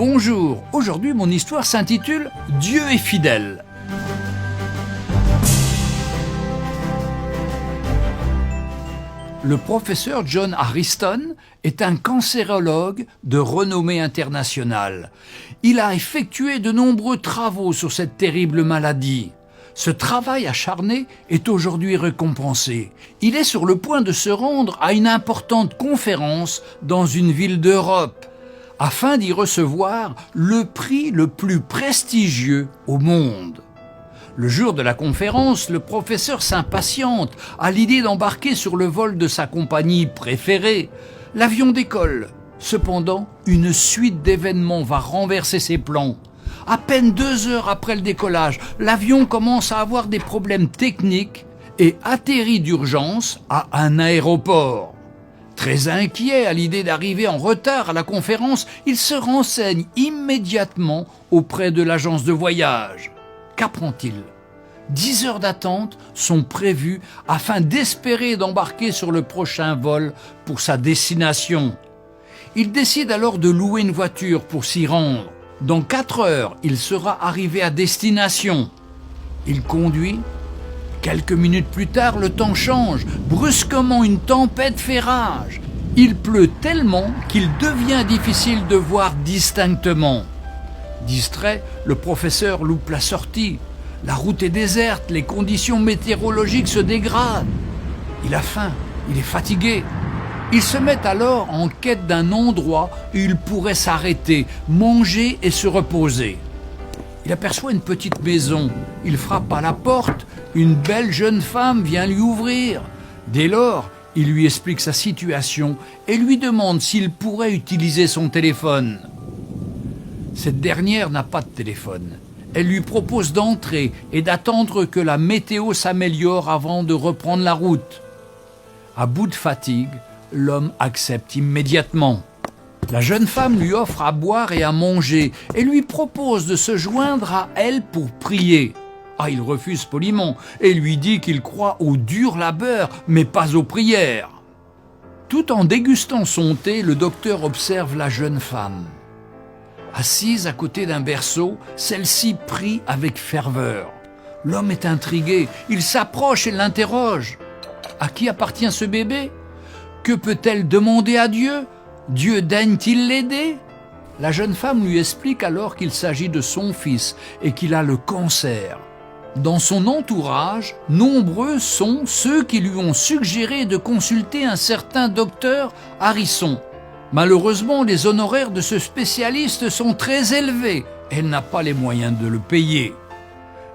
Bonjour, aujourd'hui mon histoire s'intitule « Dieu est fidèle ». Le professeur John Harrison est un cancérologue de renommée internationale. Il a effectué de nombreux travaux sur cette terrible maladie. Ce travail acharné est aujourd'hui récompensé. Il est sur le point de se rendre à une importante conférence dans une ville d'Europe, afin d'y recevoir le prix le plus prestigieux au monde. Le jour de la conférence, le professeur s'impatiente à l'idée d'embarquer sur le vol de sa compagnie préférée. L'avion décolle. Cependant, une suite d'événements va renverser ses plans. À peine 2 heures après le décollage, l'avion commence à avoir des problèmes techniques et atterrit d'urgence à un aéroport. Très inquiet à l'idée d'arriver en retard à la conférence, il se renseigne immédiatement auprès de l'agence de voyage. Qu'apprend-il ? 10 heures d'attente sont prévues afin d'espérer d'embarquer sur le prochain vol pour sa destination. Il décide alors de louer une voiture pour s'y rendre. Dans 4 heures, il sera arrivé à destination. Il conduit. Quelques minutes plus tard, le temps change. Brusquement, une tempête fait rage. Il pleut tellement qu'il devient difficile de voir distinctement. Distrait, le professeur loupe la sortie. La route est déserte, les conditions météorologiques se dégradent. Il a faim, il est fatigué. Il se met alors en quête d'un endroit où il pourrait s'arrêter, manger et se reposer. Il aperçoit une petite maison. Il frappe à la porte. Une belle jeune femme vient lui ouvrir. Dès lors, il lui explique sa situation et lui demande s'il pourrait utiliser son téléphone. Cette dernière n'a pas de téléphone. Elle lui propose d'entrer et d'attendre que la météo s'améliore avant de reprendre la route. À bout de fatigue, l'homme accepte immédiatement. La jeune femme lui offre à boire et à manger et lui propose de se joindre à elle pour prier. Il refuse poliment et lui dit qu'il croit au dur labeur, mais pas aux prières. Tout en dégustant son thé, le docteur observe la jeune femme. Assise à côté d'un berceau, celle-ci prie avec ferveur. L'homme est intrigué, il s'approche et l'interroge. À qui appartient ce bébé ? Que peut-elle demander à Dieu ? Dieu daigne-t-il l'aider ? La jeune femme lui explique alors qu'il s'agit de son fils et qu'il a le cancer. Dans son entourage, nombreux sont ceux qui lui ont suggéré de consulter un certain docteur Harrison. Malheureusement, les honoraires de ce spécialiste sont très élevés. Elle n'a pas les moyens de le payer.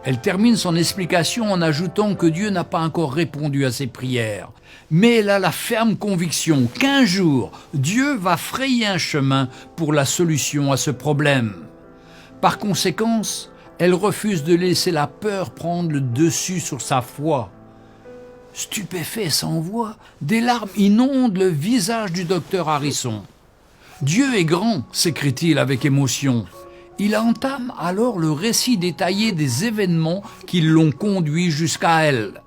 Elle termine son explication en ajoutant que Dieu n'a pas encore répondu à ses prières. Mais elle a la ferme conviction qu'un jour, Dieu va frayer un chemin pour la solution à ce problème. Par conséquent, elle refuse de laisser la peur prendre le dessus sur sa foi. Stupéfait sans voix, des larmes inondent le visage du docteur Harrison. « Dieu est grand !» s'écrie-t-il avec émotion. Il entame alors le récit détaillé des événements qui l'ont conduit jusqu'à elle.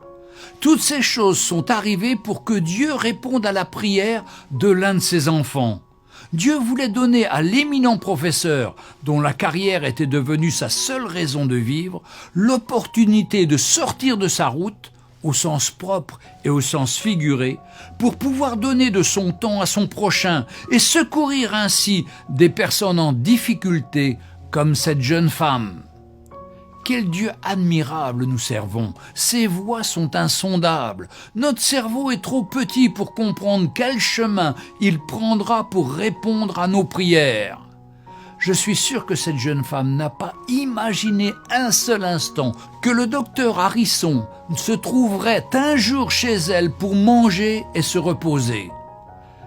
Toutes ces choses sont arrivées pour que Dieu réponde à la prière de l'un de ses enfants. Dieu voulait donner à l'éminent professeur, dont la carrière était devenue sa seule raison de vivre, l'opportunité de sortir de sa route, au sens propre et au sens figuré, pour pouvoir donner de son temps à son prochain et secourir ainsi des personnes en difficulté comme cette jeune femme. Quel Dieu admirable nous servons! Ses voies sont insondables. Notre cerveau est trop petit pour comprendre quel chemin il prendra pour répondre à nos prières. Je suis sûr que cette jeune femme n'a pas imaginé un seul instant que le docteur Harrison se trouverait un jour chez elle pour manger et se reposer.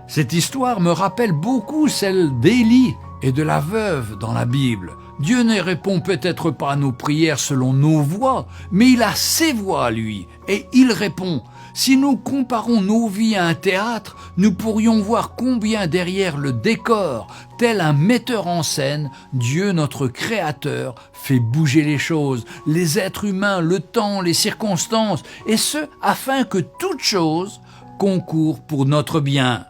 Cette histoire me rappelle beaucoup celle d'Élie et de la veuve dans la Bible. Dieu ne répond peut-être pas à nos prières selon nos voies, mais il a ses voies à lui, et il répond. Si nous comparons nos vies à un théâtre, nous pourrions voir combien derrière le décor, tel un metteur en scène, Dieu notre Créateur fait bouger les choses, les êtres humains, le temps, les circonstances, et ce, afin que toute chose concourt pour notre bien.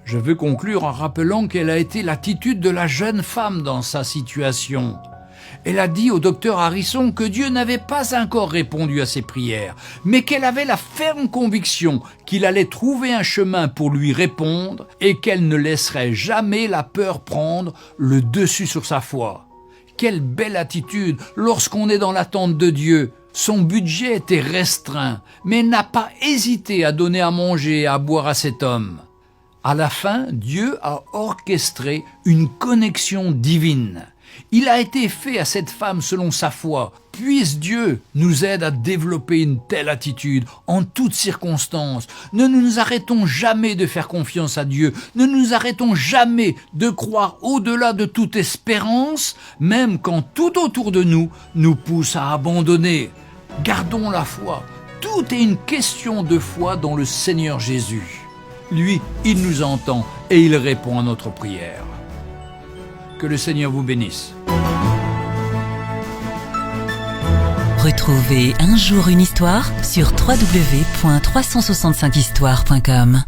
Je veux conclure en rappelant quelle a été l'attitude de la jeune femme dans sa situation. Elle a dit au docteur Harrison que Dieu n'avait pas encore répondu à ses prières, mais qu'elle avait la ferme conviction qu'il allait trouver un chemin pour lui répondre et qu'elle ne laisserait jamais la peur prendre le dessus sur sa foi. Quelle belle attitude lorsqu'on est dans l'attente de Dieu. Son budget était restreint, mais elle n'a pas hésité à donner à manger et à boire à cet homme. À la fin, Dieu a orchestré une connexion divine. Il a été fait à cette femme selon sa foi. Puisse Dieu nous aide à développer une telle attitude en toutes circonstances. Ne nous arrêtons jamais de faire confiance à Dieu. Ne nous arrêtons jamais de croire au-delà de toute espérance, même quand tout autour de nous nous pousse à abandonner. Gardons la foi. Tout est une question de foi dans le Seigneur Jésus. Lui, il nous entend et il répond à notre prière. Que le Seigneur vous bénisse. Retrouvez Un jour une histoire sur www.365histoire.com.